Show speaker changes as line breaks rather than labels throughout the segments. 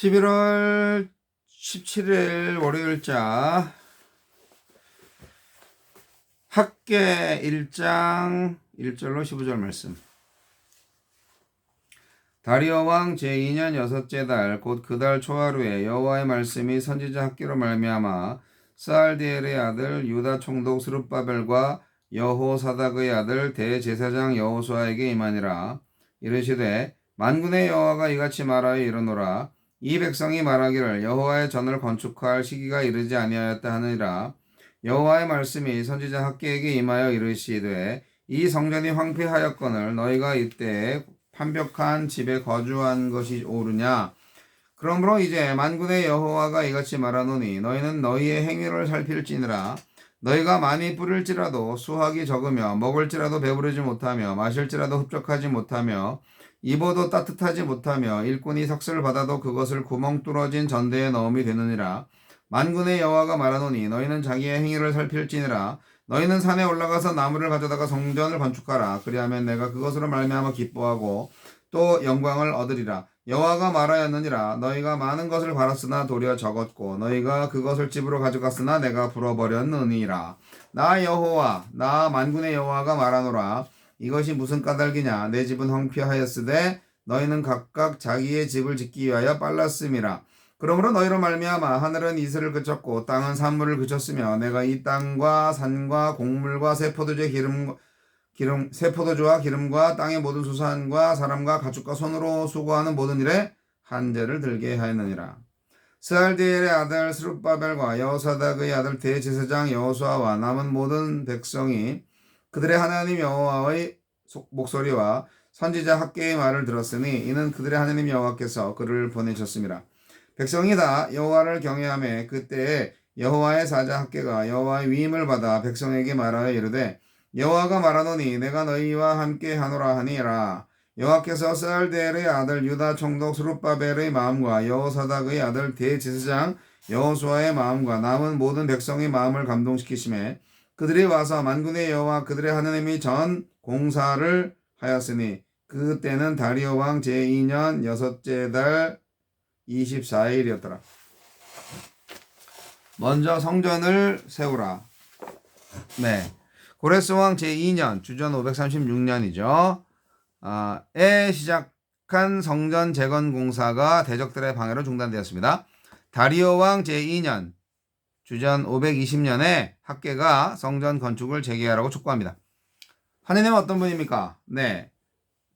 11월 17일 월요일자 학계 1장 1절로 15절 말씀. 다리오 왕 제2년 여섯째 달 곧 그 달 초하루에 여호와의 말씀이 선지자 학계로 말미암아 스알디엘의 아들 유다 총독 스룹바벨과 여호사닥의 아들 대제사장 여호수아에게 임하니라. 이르시되 만군의 여호와가 이같이 말하여 이르노라. 이 백성이 말하기를 여호와의 전을 건축할 시기가 이르지 아니하였다 하느니라. 여호와의 말씀이 선지자 학계에게 임하여 이르시되 이 성전이 황폐하였거늘 너희가 이때에 판벽한 집에 거주한 것이 옳으냐. 그러므로 이제 만군의 여호와가 이같이 말하노니 너희는 너희의 행위를 살필지니라. 너희가 많이 뿌릴지라도 수확이 적으며 먹을지라도 배부르지 못하며 마실지라도 흡족하지 못하며 입어도 따뜻하지 못하며 일꾼이 삭슬 받아도 그것을 구멍 뚫어진 전대에 넣음이 되느니라. 만군의 여호와가 말하노니 너희는 자기의 행위를 살필지니라. 너희는 산에 올라가서 나무를 가져다가 성전을 건축하라. 그리하면 내가 그것으로 말미암아 기뻐하고 또 영광을 얻으리라. 여호와가 말하였느니라. 너희가 많은 것을 바랐으나 도리어 적었고 너희가 그것을 집으로 가져갔으나 내가 불어버렸느니라. 나 여호와 나 만군의 여호와가 말하노라. 이것이 무슨 까닭이냐. 내 집은 황폐하였으되 너희는 각각 자기의 집을 짓기 위하여 빨랐음이라. 그러므로 너희로 말미암아 하늘은 이슬을 그쳤고 땅은 산물을 그쳤으며 내가 이 땅과 산과 곡물과 새 포도주와 기름과 땅의 모든 수산과 사람과 가축과 손으로 수고하는 모든 일에 한제를 들게 하였느니라. 스알디엘의 아들 스룹바벨과 여호사닥의 아들 대제사장 여호수아와 남은 모든 백성이 그들의 하나님 여호와의 목소리와 선지자 학계의 말을 들었으니 이는 그들의 하나님 여호와께서 그를 보내셨습니다. 백성이 다 여호와를 경외하며 그때에 여호와의 사자 학계가 여호와의 위임을 받아 백성에게 말하여 이르되 여호와가 말하노니 내가 너희와 함께 하노라 하니라. 여호와께서 스알디엘의 아들 유다 총독 스룹바벨의 마음과 여호사닥의 아들 대제사장 여호수아의 마음과 남은 모든 백성의 마음을 감동시키시매 그들이 와서 만군의 여호와 그들의 하나님이 전 공사를 하였으니 그때는 다리오 왕 제2년 여섯째 달 24일이었더라. 먼저 성전을 세우라. 네, 고레스 왕 제2년 주전 536년이죠. 에 시작한 성전 재건 공사가 대적들의 방해로 중단되었습니다. 다리오 왕 제2년 주전 520년에 학계가 성전 건축을 재개하라고 촉구합니다. 하느님은 어떤 분입니까? 네.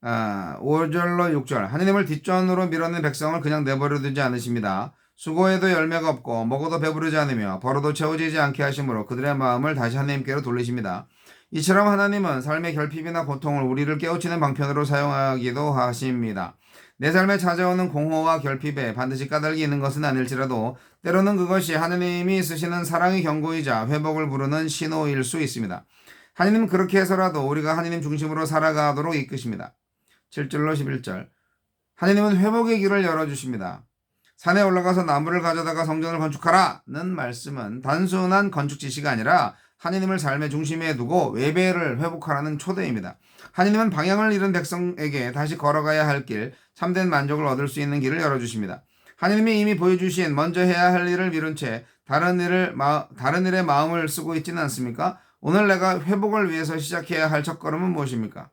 5절로 6절. 하느님을 뒷전으로 밀어낸 백성을 그냥 내버려 두지 않으십니다. 수고해도 열매가 없고 먹어도 배부르지 않으며 벌어도 채워지지 않게 하심으로 그들의 마음을 다시 하느님께로 돌리십니다. 이처럼 하나님은 삶의 결핍이나 고통을 우리를 깨우치는 방편으로 사용하기도 하십니다. 내 삶에 찾아오는 공허와 결핍에 반드시 까닭이 있는 것은 아닐지라도 때로는 그것이 하느님이 쓰시는 사랑의 경고이자 회복을 부르는 신호일 수 있습니다. 하느님은 그렇게 해서라도 우리가 하느님 중심으로 살아가도록 이끄십니다. 7절로 11절. 하느님은 회복의 길을 열어주십니다. 산에 올라가서 나무를 가져다가 성전을 건축하라는 말씀은 단순한 건축 지시가 아니라 하느님을 삶의 중심에 두고 외배를 회복하라는 초대입니다. 하느님은 방향을 잃은 백성에게 다시 걸어가야 할 길, 참된 만족을 얻을 수 있는 길을 열어주십니다. 하느님이 이미 보여주신 먼저 해야 할 일을 미룬 채 다른 일에 마음을 쓰고 있지는 않습니까? 오늘 내가 회복을 위해서 시작해야 할 첫걸음은 무엇입니까?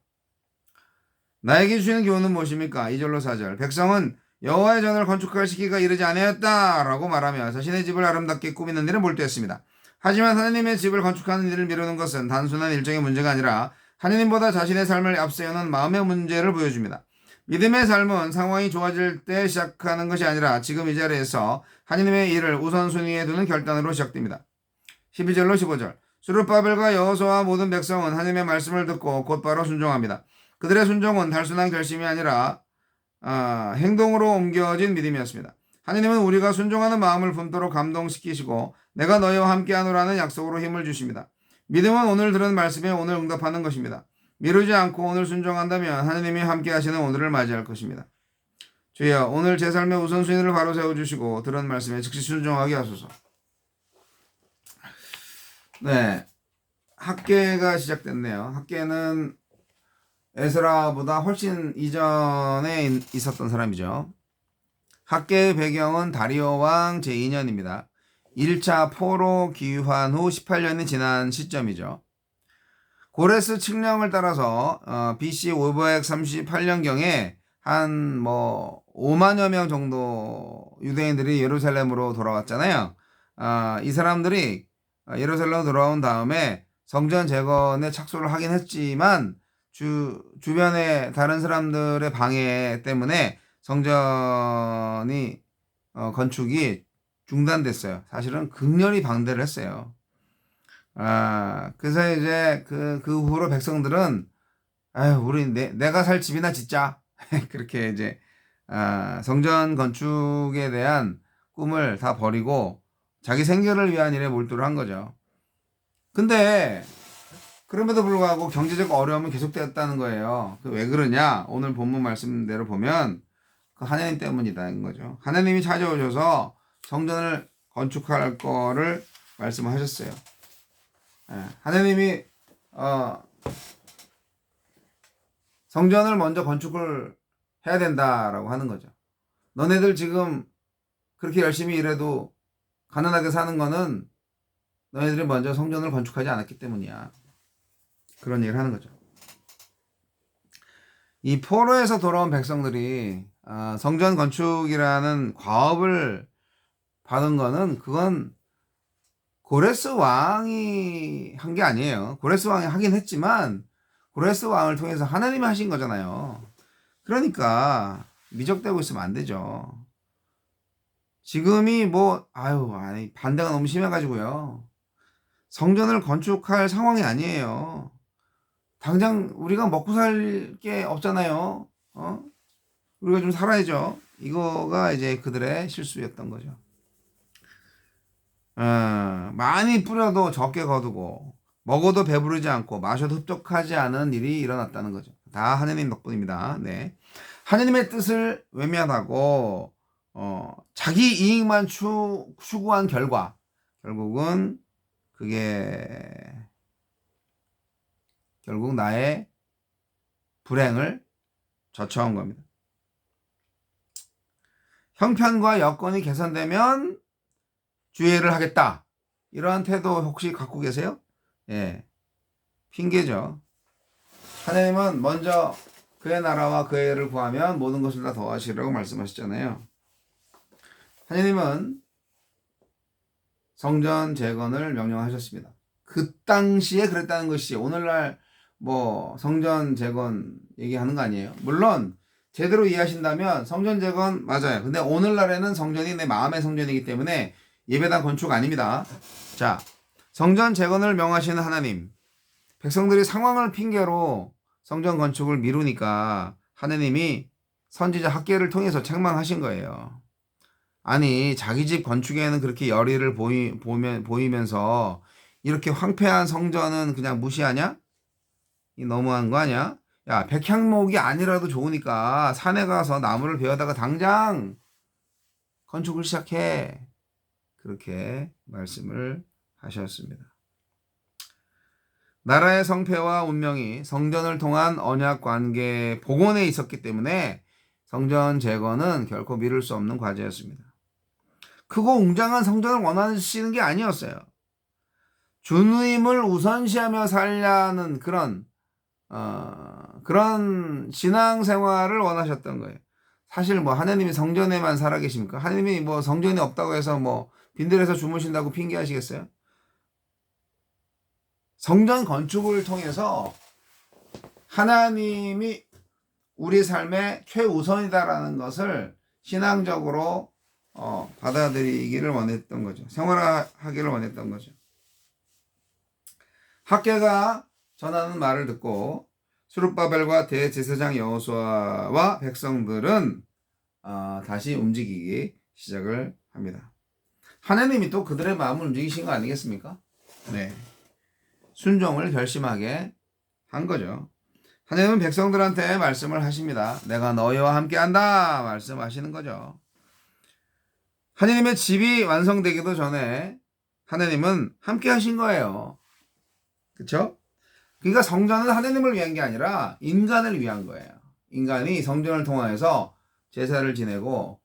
나에게 주시는 교훈은 무엇입니까? 2절로 4절. 백성은 여호와의 전을 건축할 시기가 이르지 아니하였다라고 말하며 자신의 집을 아름답게 꾸미는 일을 몰두했습니다. 하지만 하느님의 집을 건축하는 일을 미루는 것은 단순한 일정의 문제가 아니라 하느님보다 자신의 삶을 앞세우는 마음의 문제를 보여줍니다. 믿음의 삶은 상황이 좋아질 때 시작하는 것이 아니라 지금 이 자리에서 하느님의 일을 우선순위에 두는 결단으로 시작됩니다. 12절로 15절. 스룹바벨과 여호수아와 모든 백성은 하느님의 말씀을 듣고 곧바로 순종합니다. 그들의 순종은 단순한 결심이 아니라 행동으로 옮겨진 믿음이었습니다. 하느님은 우리가 순종하는 마음을 품도록 감동시키시고 내가 너희와 함께하노라는 약속으로 힘을 주십니다. 믿음은 오늘 들은 말씀에 오늘 응답하는 것입니다. 미루지 않고 오늘 순종한다면 하느님이 함께하시는 오늘을 맞이할 것입니다. 주여, 오늘 제 삶의 우선순위를 바로 세워주시고 들은 말씀에 즉시 순종하게 하소서. 네, 학계가 시작됐네요. 학계는 에스라보다 훨씬 이전에 있었던 사람이죠. 학계의 배경은 다리오 왕 제2년입니다. 1차 포로 귀환 후 18년이 지난 시점이죠. 고레스 칙령을 따라서 BC 538년경에 한 5만여 명 정도 유대인들이 예루살렘으로 돌아왔잖아요. 이 사람들이 예루살렘으로 돌아온 다음에 성전 재건에 착수를 하긴 했지만 주변의 다른 사람들의 방해 때문에 성전이 건축이 중단됐어요. 사실은 극렬히 반대를 했어요. 그래서 이제 그 후로 백성들은 아유, 우리 내가 살 집이나 짓자. 그렇게 이제 성전 건축에 대한 꿈을 다 버리고 자기 생계를 위한 일에 몰두를 한 거죠. 근데 그럼에도 불구하고 경제적 어려움이 계속되었다는 거예요. 왜 그러냐? 오늘 본문 말씀대로 보면 그 하나님 때문이다는 거죠. 하나님이 찾아오셔서 성전을 건축할 거를 말씀하셨어요. 하나님이 성전을 먼저 건축을 해야 된다라고 하는 거죠. 너네들 지금 그렇게 열심히 일해도 가난하게 사는 거는 너희들이 먼저 성전을 건축하지 않았기 때문이야. 그런 얘기를 하는 거죠. 이 포로에서 돌아온 백성들이 성전 건축이라는 과업을 받은 거는 그건 고레스 왕이 한 게 아니에요. 고레스 왕이 하긴 했지만 고레스 왕을 통해서 하나님이 하신 거잖아요. 그러니까 미적대고 있으면 안 되죠. 지금이 반대가 너무 심해가지고요. 성전을 건축할 상황이 아니에요. 당장 우리가 먹고 살 게 없잖아요. 우리가 좀 살아야죠. 이거가 이제 그들의 실수였던 거죠. 많이 뿌려도 적게 거두고 먹어도 배부르지 않고 마셔도 흡족하지 않은 일이 일어났다는 거죠. 다 하느님 덕분입니다. 네. 하느님의 뜻을 외면하고 자기 이익만 추구한 결과 결국은 그게 결국 나의 불행을 저쳐온 겁니다. 형편과 여건이 개선되면 주의를 하겠다. 이러한 태도 혹시 갖고 계세요? 예. 핑계죠. 하나님은 먼저 그의 나라와 그의 의를 구하면 모든 것을 다 더하시라고 말씀하셨잖아요. 하나님은 성전 재건을 명령하셨습니다. 그 당시에 그랬다는 것이 오늘날 성전 재건 얘기하는 거 아니에요. 물론 제대로 이해하신다면 성전 재건 맞아요. 근데 오늘날에는 성전이 내 마음의 성전이기 때문에 예배당 건축 아닙니다. 자, 성전 재건을 명하시는 하나님. 백성들이 상황을 핑계로 성전 건축을 미루니까 하나님이 선지자 학계를 통해서 책망하신 거예요. 아니, 자기 집 건축에는 그렇게 열의를 보이면서 이렇게 황폐한 성전은 그냥 무시하냐? 이 너무한 거 아니야? 야, 백향목이 아니라도 좋으니까 산에 가서 나무를 베어다가 당장 건축을 시작해. 그렇게 말씀을 하셨습니다. 나라의 성패와 운명이 성전을 통한 언약 관계 복원에 있었기 때문에 성전 재건은 결코 미룰 수 없는 과제였습니다. 크고 웅장한 성전을 원하시는 게 아니었어요. 주님을 우선시하며 살려는 그런 신앙생활을 원하셨던 거예요. 사실 하나님이 성전에만 살아계십니까? 하나님이 성전이 없다고 해서 빈들에서 주무신다고 핑계하시겠어요? 성전 건축을 통해서 하나님이 우리 삶의 최우선이다라는 것을 신앙적으로 받아들이기를 원했던 거죠. 생활하기를 원했던 거죠. 학계가 전하는 말을 듣고 스룹바벨과 대제사장 여호수아와 백성들은 다시 움직이기 시작을 합니다. 하나님이 또 그들의 마음을 움직이신 거 아니겠습니까? 네. 순종을 결심하게 한 거죠. 하나님은 백성들한테 말씀을 하십니다. 내가 너희와 함께한다 말씀하시는 거죠. 하나님의 집이 완성되기도 전에 하나님은 함께 하신 거예요. 그렇죠? 그러니까 성전은 하나님을 위한 게 아니라 인간을 위한 거예요. 인간이 성전을 통하여서 제사를 지내고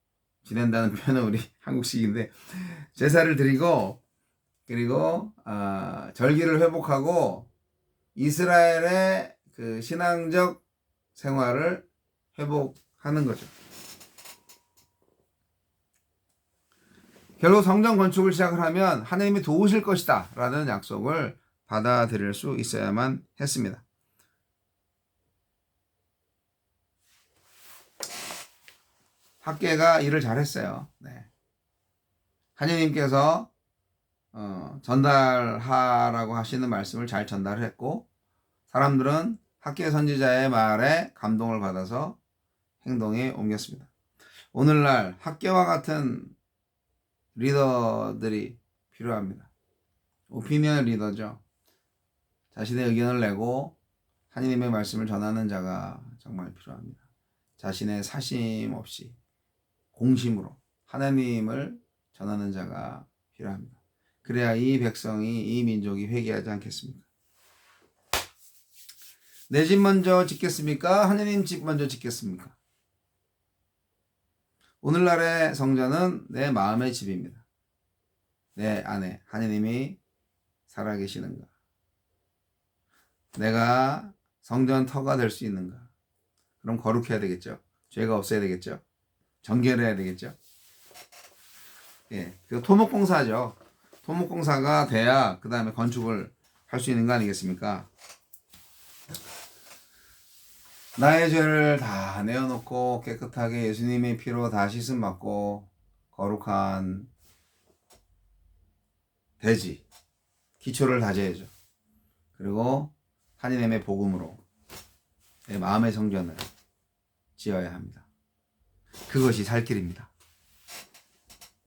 지낸다는 표현은 우리 한국식인데 제사를 드리고 그리고 절기를 회복하고 이스라엘의 그 신앙적 생활을 회복하는 거죠. 결국 성전 건축을 시작을 하면 하나님이 도우실 것이다 라는 약속을 받아들일 수 있어야만 했습니다. 학계가 일을 잘했어요. 네. 하느님께서 전달하라고 하시는 말씀을 잘 전달했고 사람들은 학계 선지자의 말에 감동을 받아서 행동에 옮겼습니다. 오늘날 학계와 같은 리더들이 필요합니다. 오피니언 리더죠. 자신의 의견을 내고 하느님의 말씀을 전하는 자가 정말 필요합니다. 자신의 사심 없이 공심으로 하나님을 전하는 자가 필요합니다. 그래야 이 백성이 이 민족이 회개하지 않겠습니까? 내 집 먼저 짓겠습니까? 하느님 집 먼저 짓겠습니까? 오늘날의 성전은 내 마음의 집입니다. 내 안에 하느님이 살아계시는가? 내가 성전 터가 될 수 있는가? 그럼 거룩해야 되겠죠. 죄가 없어야 되겠죠. 정결 해야 되겠죠. 예, 그 토목공사죠. 토목공사가 돼야 그 다음에 건축을 할 수 있는 거 아니겠습니까? 나의 죄를 다 내어놓고 깨끗하게 예수님의 피로 다 씻음 받고 거룩한 돼지 기초를 다져야죠. 그리고 하느님의 복음으로 내 마음의 성전을 지어야 합니다. 그것이 살 길입니다.